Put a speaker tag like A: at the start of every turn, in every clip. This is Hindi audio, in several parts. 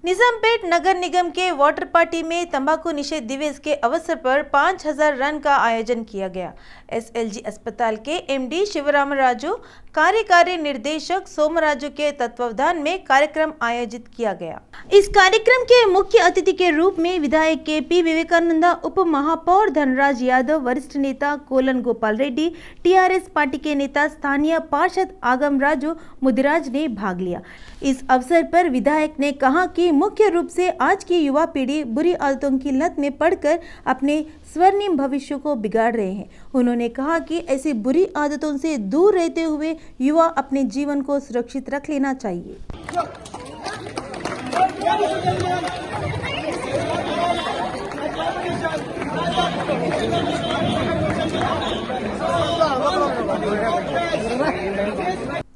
A: निजामपेट नगर निगम के वाटर पार्टी में तंबाकू निषेध दिवस के अवसर पर 5000 रन का आयोजन किया गया। एसएलजी अस्पताल के एमडी शिवराम राजू, कार्यकारी निर्देशक सोमराजू के तत्वावधान में कार्यक्रम आयोजित किया गया। इस कार्यक्रम के मुख्य अतिथि के रूप में विधायक के.पी. विवेकानंदा, उप महापौर धनराज यादव, वरिष्ठ नेता colon Gopal Reddy, TRS party के नेता स्थानीय पार्षद आगम राजू मुदिराज ने भाग लिया। इस अवसर पर विधायक ने कहा कि मुख्य रूप से आज की युवा पीढ़ी बुरी आदतों की लत में पड़कर अपने स्वर्णिम भविष्य को बिगाड़ रहे हैं। उन्होंने कहा कि ऐसी बुरी आदतों से दूर रहते हुए युवा अपने जीवन को सुरक्षित रख लेना चाहिए।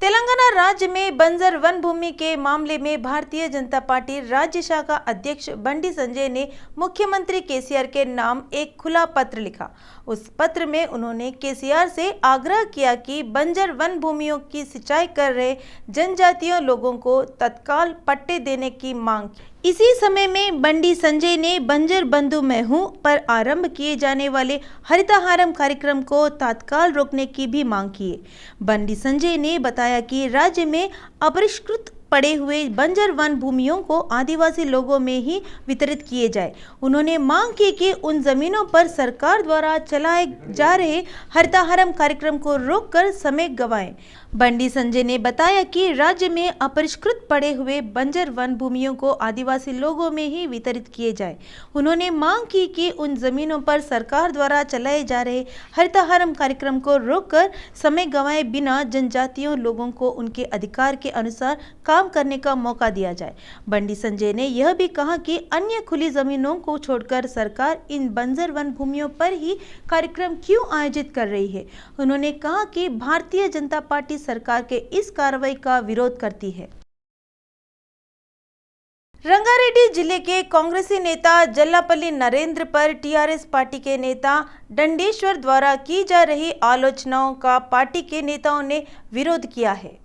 A: तेलंगाना राज्य में बंजर वन भूमि के मामले में भारतीय जनता पार्टी राज्य शाखा अध्यक्ष बंडी संजय ने मुख्यमंत्री केसीआर के नाम एक खुला पत्र लिखा। उस पत्र में उन्होंने केसीआर से आग्रह किया कि बंजर वन भूमियों की सिंचाई कर रहे जनजातीय लोगों को तत्काल पट्टे देने की मांग की। इसी समय में बंडी संजय ने बंजर बंधु मैं हूं पर आरंभ किए जाने वाले हरितहारम कार्यक्रम को तत्काल रोकने की भी मांग की है। बंडी संजय ने बताया कि राज्य में अपरिष्कृत पड़े हुए बंजर वन भूमियों को आदिवासी लोगों में ही वितरित किए जाए। उन्होंने मांग की कि उन जमीनों पर सरकार द्वारा चलाए जा रहे हरितहारम कार्यक्रम को रोककर समय गंवाएं। बंडी संजय ने बताया कि राज्य में अपरिष्कृत पड़े हुए बंजर वन भूमियों को आदिवासी लोगों में ही वितरित किए जाए। उन्होंने मांग की कि उन जमीनों पर सरकार द्वारा चलाए जा रहे हरितहारम कार्यक्रम को रोककर समय गंवाए बिना जनजातीय लोगों को उनके अधिकार के अनुसार काम करने का मौका दिया जाए। बंडी संजय ने यह भी कहा कि अन्य खुली जमीनों को छोड़कर सरकार इन बंजर वन भूमियों पर ही कार्यक्रम क्यों आयोजित कर रही है। उन्होंने कहा कि भारतीय जनता पार्टी सरकार के इस कार्रवाई का विरोध करती है। रंगारेड्डी जिले के कांग्रेसी नेता जल्लापल्ली नरेंद्र पर टीआरएस पार्टी के नेता दंडेश्वर द्वारा की जा रही आलोचनाओं का पार्टी के नेताओं ने विरोध किया है।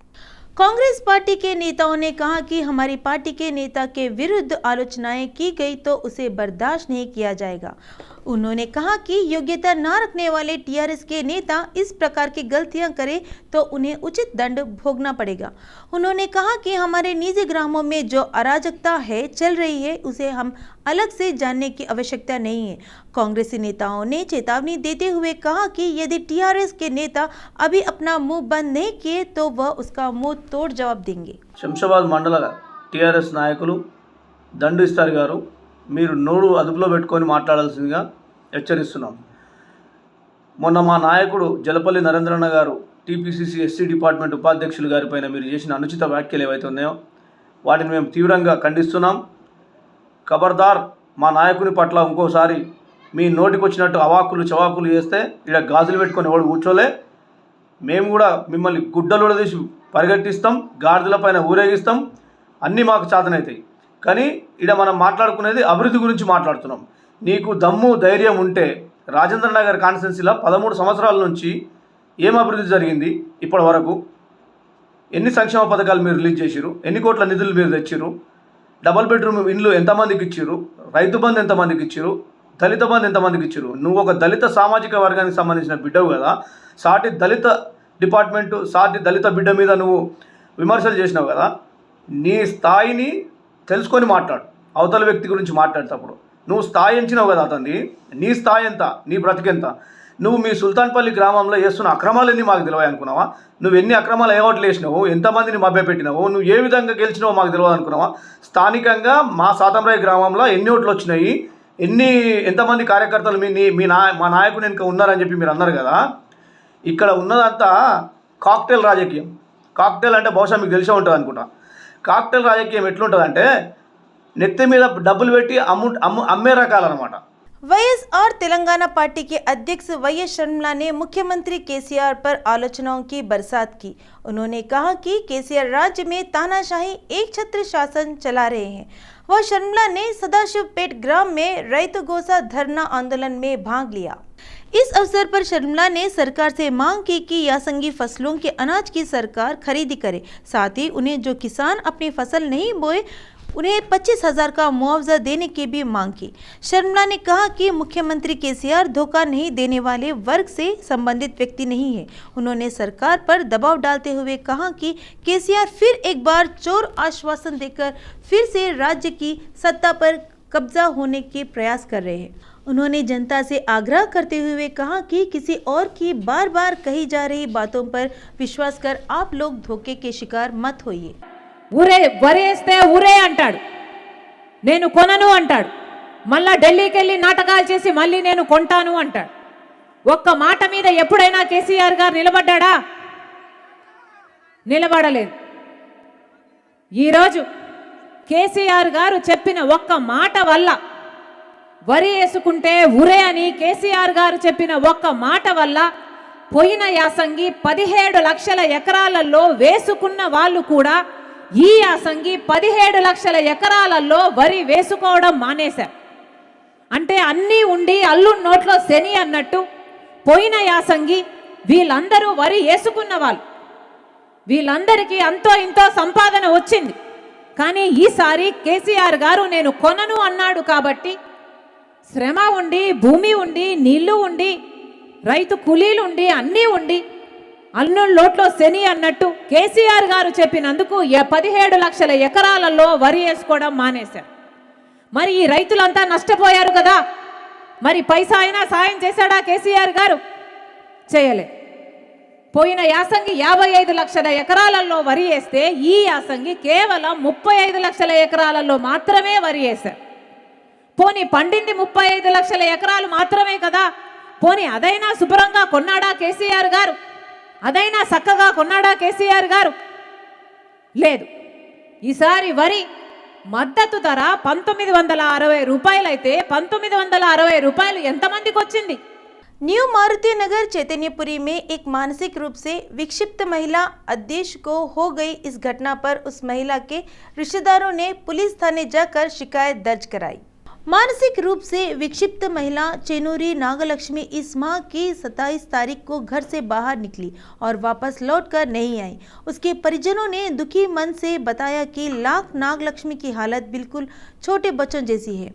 A: कांग्रेस पार्टी के नेताओं ने कहा कि हमारी पार्टी के नेता के विरुद्ध आलोचनाएं की गई तो उसे बर्दाश्त नहीं किया जाएगा। उन्होंने कहा कि योग्यता न रखने वाले टीआरएस के नेता इस प्रकार की गलतियां करें तो उन्हें उचित दंड भोगना पड़ेगा। उन्होंने कहा कि हमारे निजी ग्रामों में जो अराजकता है चल रही है उसे हम अलग से जानने की आवश्यकता नहीं है। कांग्रेसी नेताओं ने चेतावनी देते हुए कहा कि यदि टीआरएस के नेता अभी अपना मुंह बंद नहीं किए तो वह उसका मुंह तोड़ जवाब देंगे।
B: शंशाबाद मंडल टीआरएस నాయకులు దండు ఇస్తారు గారు మీరు నోరు అదుపులో పెట్టుకొని మాట్లాడాల్సిందిగా హెచ్చరిస్తున్నాం। మొన్న మా నాయకుడు జలపల్లి నరేంద్రన్న గారు టీపీసీసీ ఎస్సీ డిపార్ట్మెంట్ ఉపాధ్యక్షులు గారిపైన మీరు చేసిన అనుచిత వ్యాఖ్యలు ఏవైతే ఉన్నాయో వాటిని మేము తీవ్రంగా ఖండిస్తున్నాం। ఖబర్దార్ మా నాయకుని పట్ల ఇంకోసారి మీ నోటికి వచ్చినట్టు అవాకులు చవాకులు చేస్తే ఇక్కడ గాజులు పెట్టుకొని ఎవడు కూర్చోలే। మేము కూడా మిమ్మల్ని గుడ్డలు తీసి పరిగెట్టిస్తాం, గాడిదలపైన ఊరేగిస్తాం, అన్నీ మాకు చేతనవుతాయి। కానీ ఇక్కడ మనం మాట్లాడుకునేది అభివృద్ధి గురించి మాట్లాడుతున్నాం। నీకు దమ్ము ధైర్యం ఉంటే రాజేంద్ర నగర్ కాన్స్టిట్యున్సీలో 13 సంవత్సరాల నుంచి ఏం అభివృద్ధి జరిగింది, ఇప్పటి వరకు ఎన్ని సంక్షేమ పథకాలు మీరు రిలీజ్ చేసిరు, ఎన్ని కోట్ల నిధులు మీరు తెచ్చిరు, డబుల్ బెడ్రూమ్ ఇండ్లు ఎంతమందికి ఇచ్చిరు, రైతు బంధు ఎంతమందికి ఇచ్చిరు, దళిత బంధు ఎంతమందికి ఇచ్చిరు। నువ్వు ఒక దళిత సామాజిక వర్గానికి సంబంధించిన బిడ్డవు కదా, సాటి దళిత డిపార్ట్మెంటు సాటి దళిత బిడ్డ మీద నువ్వు విమర్శలు చేసినావు కదా, నీ స్థాయిని తెలుసుకొని మాట్లాడు। అవతల వ్యక్తి గురించి మాట్లాడేటప్పుడు నువ్వు స్థాయి ఎంచినావు కదా అతన్ని, నీ స్థాయి ఎంత, నీ బ్రతికెంత, నువ్వు మీ సుల్తాన్పల్లి గ్రామంలో చేస్తున్న అక్రమాలు ఎన్ని మాకు తెలియదు అనుకున్నావా? నువ్వు ఎన్ని అక్రమాలు ఏవట్లు వేసినావు, ఎంతమందిని మభ్యపెట్టినావు, నువ్వు ఏ విధంగా గెలిచినావో మాకు తెలియదు అనుకున్నావా? స్థానికంగా మా సాతంరాయ్ గ్రామంలో ఎన్ని ఓట్లు వచ్చినాయి, ఎంతమంది కార్యకర్తలు మా నాయకుడు వెనుక ఉన్నారని చెప్పి మీరు అన్నారు కదా। ఇక్కడ ఉన్నదంతా కాక్టైల్ రాజకీయం। కాక్టైల్ అంటే బహుశా మీకు తెలిసే ఉంటుంది అనుకుంటా। కాక్టైల్ రాజకీయం ఎట్లుంటుందంటే నెత్తి మీద డబ్బులు పెట్టి అమ్మే రకాలన్నమాట।
A: वाईएसआर तेलंगाना पार्टी के अध्यक्ष वाईएस शर्मिला ने मुख्यमंत्री केसीआर पर आलोचनाओं की बरसात की। उन्होंने कहा कि केसीआर राज्य में तानाशाही एक छत्र शासन चला रहे हैं। वह शर्मिला ने सदाशिवपेट ग्राम में रैतु गोसा धरना आंदोलन में भाग लिया। इस अवसर पर शर्मिला ने सरकार से मांग की कि यासंगी फसलों के अनाज की सरकार खरीदी करे, साथ ही उन्हें जो किसान अपनी फसल नहीं बोए उन्हें 25,000 का मुआवजा देने की भी मांग की। शर्मिला ने कहा कि मुख्यमंत्री केसीआर धोखा नहीं देने वाले वर्ग से संबंधित व्यक्ति नहीं है। उन्होंने सरकार पर दबाव डालते हुए कहा कि केसीआर फिर एक बार चोर आश्वासन देकर फिर से राज्य की सत्ता पर कब्जा होने के प्रयास कर रहे हैं। उन्होंने जनता से आग्रह करते हुए कहा कि किसी और की बार बार कही जा रही बातों पर विश्वास कर आप लोग धोखे के शिकार मत होइए।
C: ఊరే వరేస్తే ఊరే అంటాడు, నేను కొనను అంటాడు, మళ్ళా ఢిల్లీకి వెళ్ళి నాటకాలు చేసి మళ్ళీ నేను కొంటాను అంటాడు. ఒక్క మాట మీద ఎప్పుడైనా కేసీఆర్ గారు నిలబడ్డా? నిలబడలేదు. ఈరోజు కేసీఆర్ గారు చెప్పిన ఒక్క మాట వల్ల, వరి వేసుకుంటే ఊరే అని కేసీఆర్ గారు చెప్పిన ఒక్క మాట వల్ల పోయిన యాసంగి 17 లక్షల ఎకరాలలో వేసుకున్న వాళ్ళు కూడా ఈ యాసంగి 17 లక్షల ఎకరాలలో వరి వేసుకోవడం మానేశారు. అంటే అన్నీ ఉండి అల్లు నోట్లో శని అన్నట్టు పోయిన యాసంగి వీళ్ళందరూ వరి వేసుకున్న వాళ్ళు, వీళ్ళందరికీ అంతో ఇంతో సంపాదన వచ్చింది. కానీ ఈసారి కేసీఆర్ గారు నేను కొనను అన్నాడు కాబట్టి శ్రమ ఉండి, భూమి ఉండి, నీళ్లు ఉండి, రైతు కూలీలు ఉండి, అన్నీ ఉండి అల్లు లోట్లో శని అన్నట్టు కేసీఆర్ గారు చెప్పినందుకు 17 లక్షల ఎకరాలలో వరి వేసుకోవడం మానేశారు. మరి ఈ రైతులంతా నష్టపోయారు కదా, మరి పైసా అయినా సాయం చేశాడా కేసీఆర్ గారు? చేయలే. పోయిన యాసంగి 55 లక్షల ఎకరాలలో వరి వేస్తే ఈ యాసంగి కేవలం 35 లక్షల ఎకరాలలో మాత్రమే వరి వేశారు. పోనీ పండింది 35 లక్షల ఎకరాలు మాత్రమే కదా, పోనీ అదైనా శుభ్రంగా కొన్నాడా కేసీఆర్ గారు? అదైనా చక్కగా కొన్నాడా కేసీఆర్ గారు? లేదు. ఈసారి వరి మద్దతు ధర 1960 రూపాయలైతే 1960 రూపాయలు ఎంతమందికి వచ్చింది?
A: न्यू मारुति नगर चैतन्यपुरी में एक मानसिक रूप से विक्षिप्त महिला अध्यक्ष को हो गई इस घटना पर उस महिला के रिश्तेदारों ने पुलिस थाने जाकर शिकायत दर्ज कराई। मानसिक रूप से विक्षिप्त महिला चेनूरी नागलक्ष्मी इस माह की 27 तारीख को घर से बाहर निकली और वापस लौटकर नहीं आई। उसके परिजनों ने दुखी मन से बताया कि नागलक्ष्मी की हालत बिल्कुल छोटे बच्चों जैसी है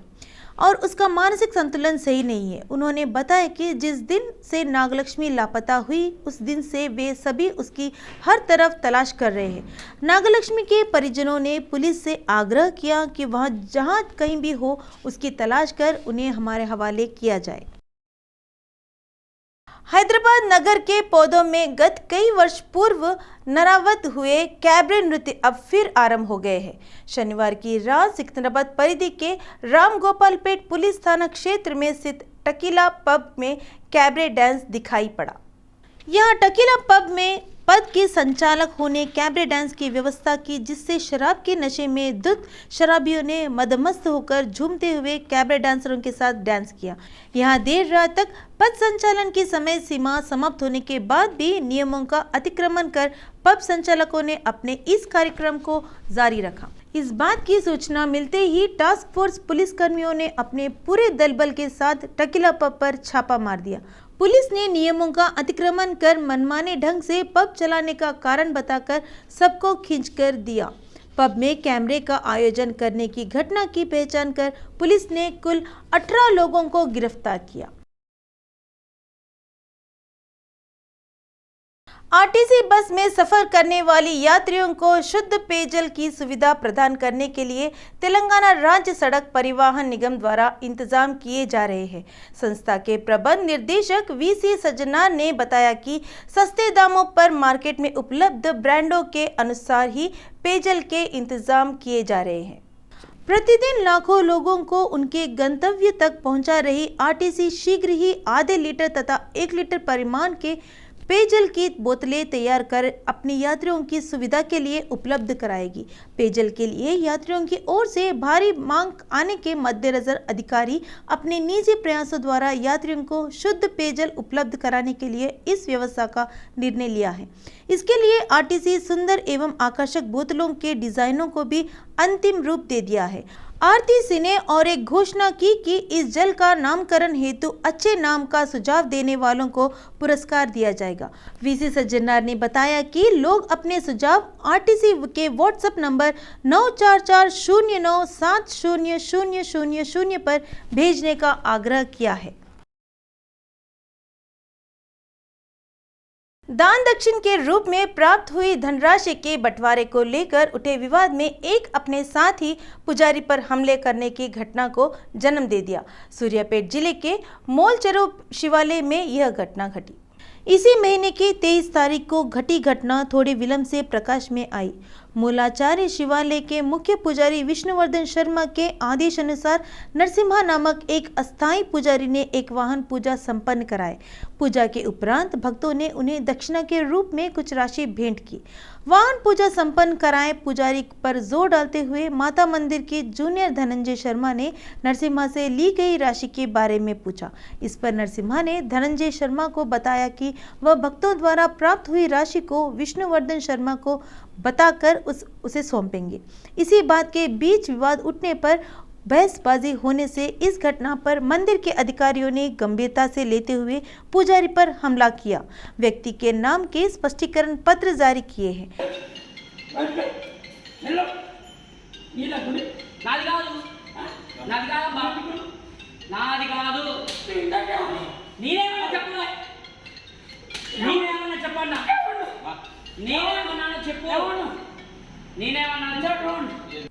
A: और उसका मानसिक संतुलन सही नहीं है। उन्होंने बताया कि जिस दिन से नागलक्ष्मी लापता हुई उस दिन से वे सभी उसकी हर तरफ तलाश कर रहे हैं। नागलक्ष्मी के परिजनों ने पुलिस से आग्रह किया कि वह जहां कहीं भी हो उसकी तलाश कर उन्हें हमारे हवाले किया जाए। हैदराबाद नगर के पौधों में गत कई वर्ष पूर्व नरावत हुए कैबरे नृत्य अब फिर आरंभ हो गए हैं। शनिवार की रात सिकंदराबाद परिधि के रामगोपालपेट पुलिस थाना क्षेत्र में स्थित टकीला पब में कैबरे डांस दिखाई पड़ा। यहाँ टकीला पब में पद के संचालक होने कैबरे डांस की व्यवस्था की, जिससे शराब के नशे में धुत शराबियों ने मदमस्त होकर झूमते हुए कैबरे डांसरों के साथ डांस किया। यहाँ देर रात तक पद संचालन की समय सीमा समाप्त होने के बाद भी नियमों का अतिक्रमण कर पब संचालकों ने अपने इस कार्यक्रम को जारी रखा। इस बात की सूचना मिलते ही टास्क फोर्स पुलिस कर्मियों ने अपने पूरे दल बल के साथ टकीला पब पर छापा मार दिया। पुलिस ने नियमों का अतिक्रमण कर मनमाने ढंग से पब चलाने का कारण बताकर सबको खींचकर दिया। पब में कैमरे का आयोजन करने की घटना की पहचान कर पुलिस ने कुल 18 लोगों को गिरफ्तार किया। आरटीसी बस में सफर करने वाली यात्रियों को शुद्ध पेयजल की सुविधा प्रदान करने के लिए तेलंगाना राज्य सड़क परिवहन निगम द्वारा इंतजाम किए जा रहे हैं। संस्था के प्रबंध निर्देशक वीसी सज्जनार ने बताया कि सस्ते दामों पर मार्केट में उपलब्ध ब्रांडों के अनुसार ही पेयजल के इंतजाम किए जा रहे हैं। प्रतिदिन लाखों लोगों को उनके गंतव्य तक पहुंचा रही आरटीसी शीघ्र ही आधे लीटर तथा 1 लीटर परिमाण के पेयजल की बोतलें तैयार कर अपनी यात्रियों की सुविधा के लिए उपलब्ध कराएगी। पेयजल के लिए यात्रियों की ओर से भारी मांग आने के मद्देनजर अधिकारी अपने निजी प्रयासों द्वारा यात्रियों को शुद्ध पेयजल उपलब्ध कराने के लिए इस व्यवस्था का निर्णय लिया है। इसके लिए आरटीसी सुंदर एवं आकर्षक बोतलों के डिजाइनों को भी अंतिम रूप दे दिया है। आरती सिंह ने और एक घोषणा की कि इस जल का नामकरण हेतु अच्छे नाम का सुझाव देने वालों को पुरस्कार दिया जाएगा। वीसी सज्जनार ने बताया कि लोग अपने सुझाव आरटीसी के व्हाट्सएप नंबर 9440970000 पर भेजने का आग्रह किया है। दान दक्षिण के रूप में प्राप्त हुई धनराशि के बंटवारे को लेकर उठे विवाद में एक अपने साथ ही पुजारी पर हमले करने की घटना को जन्म दे दिया। सूर्यापेट जिले के मोलचरो शिवालय में यह घटना घटी। इसी महीने की 23 तारीख को घटी घटना थोड़ी विलंब से प्रकाश में आई। मूलाचार्य शिवालय के मुख्य पुजारी विष्णुवर्धन शर्मा के आदेश अनुसार नरसिम्हा नामक एक अस्थायी पुजारी ने एक वाहन पूजा संपन्न कराए। पूजा के उपरांत भक्तों ने उन्हें दक्षिणा के रूप में कुछ राशि भेंट की। वाहन पूजा संपन्न कराए पुजारी पर जोर डालते हुए माता मंदिर के जूनियर धनंजय शर्मा ने नरसिम्हा से ली गई राशि के बारे में पूछा। इस पर नरसिम्हा ने धनंजय शर्मा को बताया कि वह भक्तों द्वारा प्राप्त हुई राशि को विष्णुवर्धन शर्मा को बताकर उसे सौंपेंगे। इसी बात के बीच विवाद उठने पर बहसबाजी होने से इस घटना पर मंदिर के अधिकारियों ने गंभीरता से लेते हुए पुजारी पर हमला किया। व्यक्ति के नाम के स्पष्टीकरण पत्र जारी किए हैं।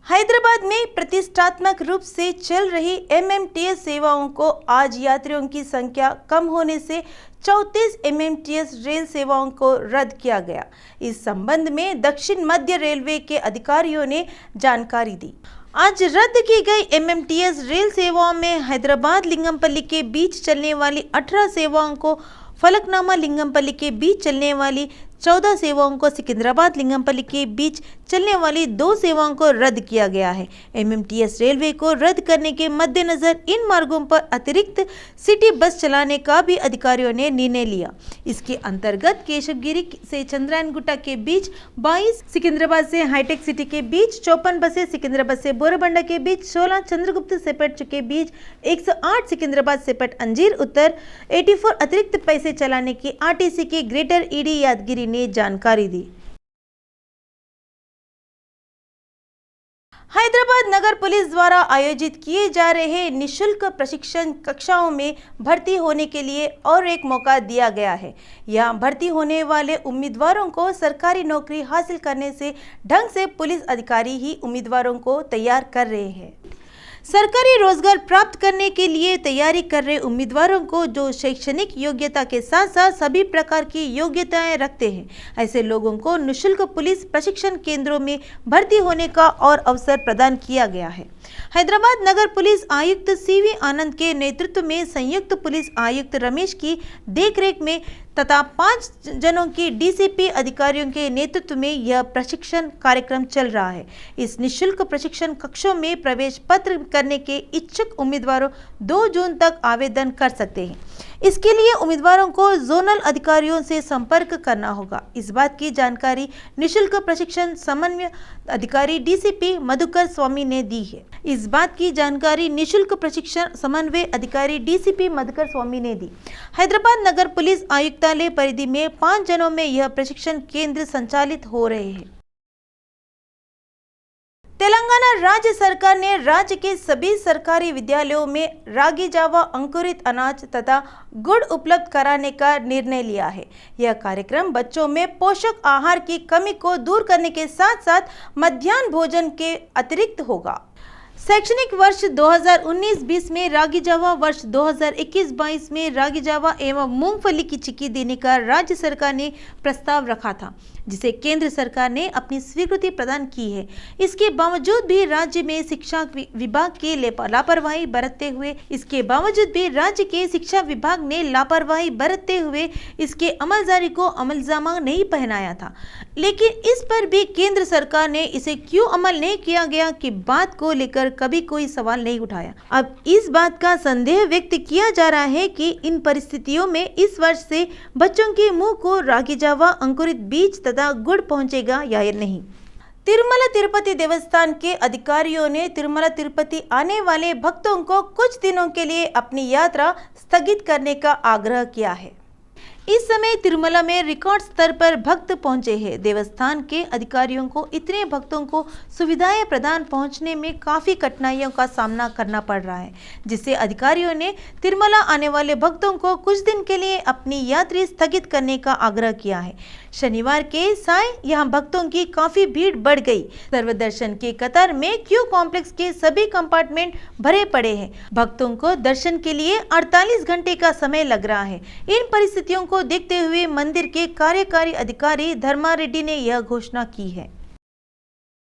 A: हैदराबाद में प्रतिष्ठात्मक रूप से चल रही एमएमटीएस सेवाओं को आज यात्रियों की संख्या कम होने से 34 एमएमटीएस रेल सेवाओं को रद्द किया गया। इस संबंध में दक्षिण मध्य रेलवे के अधिकारियों ने जानकारी दी। आज रद्द की गई एमएमटीएस रेल सेवाओं में हैदराबाद लिंगमपल्ली के बीच चलने वाली 18 सेवाओं को, फलकनामा लिंगमपल्ली के बीच चलने वाली 14 सेवाओं को, सिकंदराबाद लिंगमपल्ली के बीच चलने वाली 2 सेवाओं को रद्द किया गया है। एमएमटीएस रेलवे को रद्द करने के मद्देनजर इन मार्गों पर अतिरिक्त सिटी बस चलाने का भी अधिकारियों ने निर्णय लिया। इसके अंतर्गत केशवगिरी से चंद्रायनगुट्टा के बीच 22, सिकंदराबाद से हाईटेक सिटी के बीच 54 बसें, सिकंदराबाद से बोरबंडा के बीच 16, चंद्रगुप्त सेपट के बीच 108, सिकंदराबाद सेपट अंजीर उत्तर 84 अतिरिक्त पैसे चलाने की आरटीसी के ग्रेटर ईडी यादगिरी ने जानकारी दी। हैदराबाद नगर पुलिस द्वारा आयोजित किए जा रहे निःशुल्क प्रशिक्षण कक्षाओं में भर्ती होने के लिए और एक मौका दिया गया है। यहां भर्ती होने वाले उम्मीदवारों को सरकारी नौकरी हासिल करने से ढंग से पुलिस अधिकारी ही उम्मीदवारों को तैयार कर रहे हैं। सरकारी रोजगार प्राप्त करने के लिए तैयारी कर रहे उम्मीदवारों को जो शैक्षणिक योग्यता के साथ साथ सभी प्रकार की योग्यताएं रखते हैं, ऐसे लोगों को निःशुल्क पुलिस प्रशिक्षण केंद्रों में भर्ती होने का और अवसर प्रदान किया गया है। हैदराबाद नगर पुलिस आयुक्त सीवी आनंद के नेतृत्व में संयुक्त पुलिस आयुक्त रमेश की देखरेख में तथा 5 जनों की डीसीपी अधिकारियों के नेतृत्व में यह प्रशिक्षण कार्यक्रम चल रहा है। इस निःशुल्क प्रशिक्षण कक्षों में प्रवेश पत्र करने के इच्छुक उम्मीदवारों 2 जून तक आवेदन कर सकते हैं। इसके लिए उम्मीदवारों को जोनल अधिकारियों से संपर्क करना होगा। इस बात की जानकारी निःशुल्क प्रशिक्षण समन्वय अधिकारी डीसीपी मधुकर स्वामी ने दी है। इस बात की जानकारी निःशुल्क प्रशिक्षण समन्वय अधिकारी डीसीपी मधुकर स्वामी ने दी। हैदराबाद नगर पुलिस आयुक्तालय परिधि में 5 जनों में यह प्रशिक्षण केंद्र संचालित हो रहे हैं। तेलंगाना राज्य सरकार ने राज्य के सभी सरकारी विद्यालयों में रागी जावा अंकुरित अनाज तथा गुड़ उपलब्ध कराने का निर्णय लिया है। यह कार्यक्रम बच्चों में पोषक आहार की कमी को दूर करने के साथ साथ मध्याह्न भोजन के अतिरिक्त होगा। शैक्षणिक वर्ष 2019-20 में रागी जावा, वर्ष 2021-22 में रागी जावा एवं मूंगफली की चिक्की देने का राज्य सरकार ने प्रस्ताव रखा था, जिसे केंद्र सरकार ने अपनी स्वीकृति प्रदान की है। इसके बावजूद भी राज्य में शिक्षा विभाग के लापरवाही बरतते हुए इसके अमलजारी को अमलजामा नहीं पहनाया था। लेकिन इस पर भी केंद्र सरकार ने इसे क्यों अमल नहीं किया गया की बात को लेकर कभी कोई सवाल नहीं उठाया। अब इस बात का संदेह व्यक्त किया जा रहा है कि इन परिस्थितियों में इस वर्ष से बच्चों के मुंह को रागी जावा अंकुरित बीज तथा गुड़ पहुंचेगा या नहीं। तिरुमला तिरुपति देवस्थान के अधिकारियों ने तिरुमला तिरुपति आने वाले भक्तों को कुछ दिनों के लिए अपनी यात्रा स्थगित करने का आग्रह किया है। इस समय तिरुमला में रिकॉर्ड स्तर पर भक्त पहुंचे हैं। देवस्थान के अधिकारियों को इतने भक्तों को सुविधाएं प्रदान पहुंचने में काफ़ी कठिनाइयों का सामना करना पड़ रहा है, जिससे अधिकारियों ने तिरुमला आने वाले भक्तों को कुछ दिन के लिए अपनी यात्रा स्थगित करने का आग्रह किया है। शनिवार के साय यहां भक्तों की काफ़ी भीड़ बढ़ गई। सर्वदर्शन के कतार में क्यू कॉम्प्लेक्स के सभी कंपार्टमेंट भरे पड़े हैं। भक्तों को दर्शन के लिए 48 घंटे का समय लग रहा है। इन परिस्थितियों को देखते हुए मंदिर के कार्यकारी अधिकारी धर्मा रेड्डी ने यह घोषणा की है।